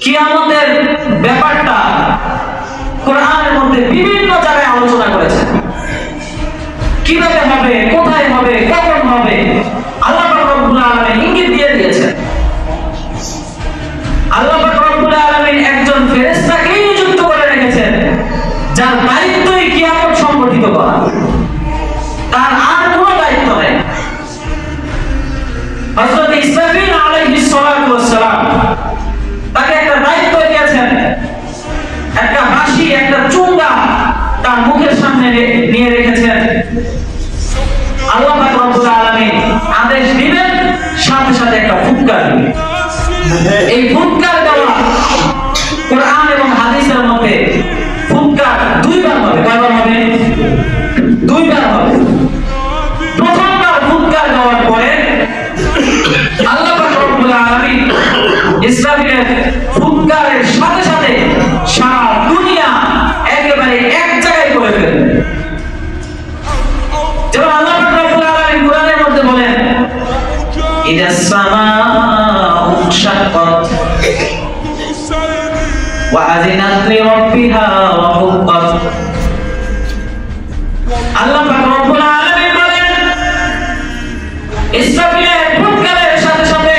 কিয়ামতের ব্যাপারটা কোরআনের মধ্যে বিভিন্ন জায়গায় আলোচনা করেছেন। কিভাবে হবে, কোথায় হবে, কখন হবে, আল্লাহ পাক রব্বুল আলামিন ইঙ্গিত দিয়ে দিয়েছেন। আল্লাহ পাক রব্বুল আলামিন একজন ফেরেশতাকে নিযুক্ত করে রেখেছেন, যার দায়িত্বই কিয়ামত সংগঠিত করা। তার আর কোনো দায়িত্ব নেই। হযরত ইসরাফিল আলাইহিস সালাতু ওয়াস সালাম তাকে একটা দায়িত্ব দিয়েছেন, একটা বাঁশি, একটা চুঙ্গা তার মুখের সামনে নিয়ে রেখেছেন। আল্লাহ পাক রব্বুল আলামিন আদেশ দিবেন, সাথে সাথে একটা ফুৎকার দিবেন। এই ফুৎকার দেওয়া কোরআন এবং হাদিসের মধ্যে ফুৎকার দুইবার হবে। কয়বার হবে? দুইবার হবে। প্রথমবার ফুৎকার দেওয়ার পরে আল্লাহ পাক রব্বুল আলামিন ইসরাফিলের ফুৎকারের সাথে সাথে সারা দুনিয়া একেবারে এক জায়গায় করে ফেলবে। যেমন আল্লাহ পাক রব্বুল আলামিন কোরআনের মধ্যে বলেন, ইদাস সামাউ শাক্কাত ওয়া আযিনাত লিরাব্বিহা ওয়া হুক্কাত। আল্লাহ পাক রব্বুল আলামিন বলেন, ইসরাফিলের ফুৎকারের সাথে সাথে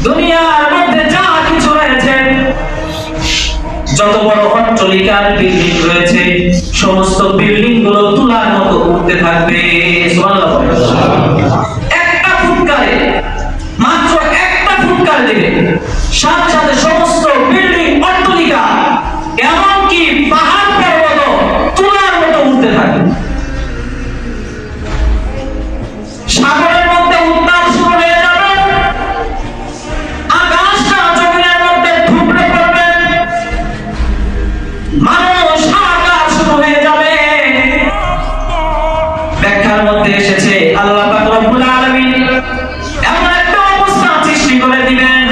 দুনিয়ার মধ্যে যা কিছু রয়েছে, যত বড় অট্টালিকার বিল্ডিং রয়েছে, সমস্ত বিল্ডিং গুলো তুলার মতো উঠতে থাকবে। সুবহানাল্লাহ। একটা ফুৎকারে, মাত্র একটা ফুৎকার দিবে, সাথে সাথে সমস্ত বিল্ডিং, অট্টালিকা, এমনকি পাহাড় পর্বত তুলার মতো উঠতে থাকবে। সাগরের মধ্যে উত্তাপ শুরু হয়ে যাবে, আকাশটা জমিনের মধ্যে ধুবড়ে পড়বে, মানুষ হাহাকার শুরু হয়ে যাবে। ব্যাখ্যার মধ্যে এসেছে আল্লাহ পাক রব্বুল আলামিন এমন একটা অবস্থা সৃষ্টি করে দিবেন,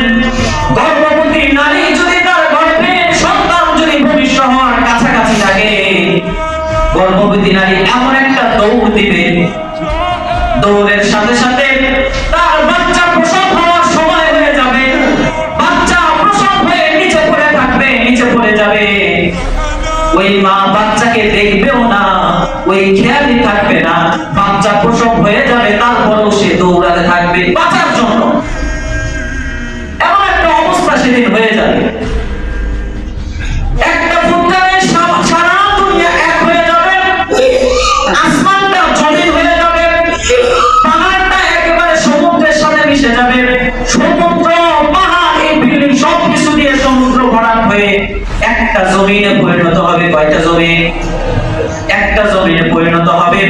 গর্ভবতী নারী যদি তার গর্ভে সন্তান যদি ভবিষ্যৎ হওয়ার কাছাকাছি থাকে, গর্ভবতী নারী এমন একটা দৌড় দিবে, দৌড়ের সাথে সাথে তার বাচ্চা প্রসব হওয়ার সময় হয়ে যাবে। বাচ্চা প্রসব হয়ে নিচে পড়ে থাকবে, নিচে পড়ে যাবে। ওই মা বাচ্চাকে দেখবেও না, ওই খেয়ালই থাকবে না, বাচ্চা প্রসব হয়ে যাবে, তারপরেও সে দৌড়াতে থাকবে বাঁচার জন্য। এমন একটা অবস্থা সেদিন হয়ে যাবে। একটা ফুৎকারে সারা দুনিয়া এক হয়ে যাবে, আসমানটা জমিন হয়ে যাবে, পাহাড়টা একেবারে সমুদ্রের সাথে মিশে যাবে, সমুদ্র, পাহাড়, এই বিল্ডিং সবকিছু দিয়ে সমুদ্র ভরাট হয়ে একটা জমিনে পরিণত হবে। কয়টা জমিন? একটা জমিনে পরিণত হবে।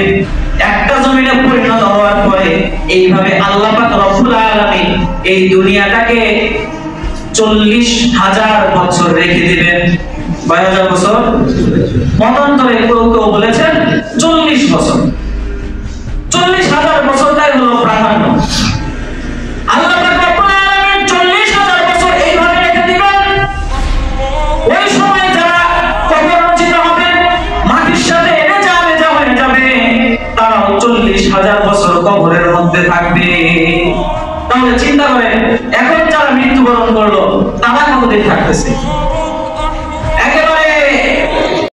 একটা জমিনে পরিণত হওয়ার পরে এইভাবে আল্লাহ পাক রব্বুল আলামিন এই দুনিয়াটাকে 40,000 বছর রেখে দিবেন। 2000 বছর? মতান্তরে কেউ কেউ বলেছেন 40 বছর। 40,000 বছরটাই হলো প্রাধান্য। আল্লাহ পাক রব্বুল আলামিন 40,000 বছর এইভাবে রেখে দিবেন। ওই সময় যারা কবররচিত হবে, মাটির সাথে রেজা হয়ে যাবে, তারাও 40,000 বছর কবরের মধ্যে থাকবে। তাহলে চিন্তা করেন, এখন যারা মৃত্যুবরণ করলো তারা কতদিন থাকতেছে?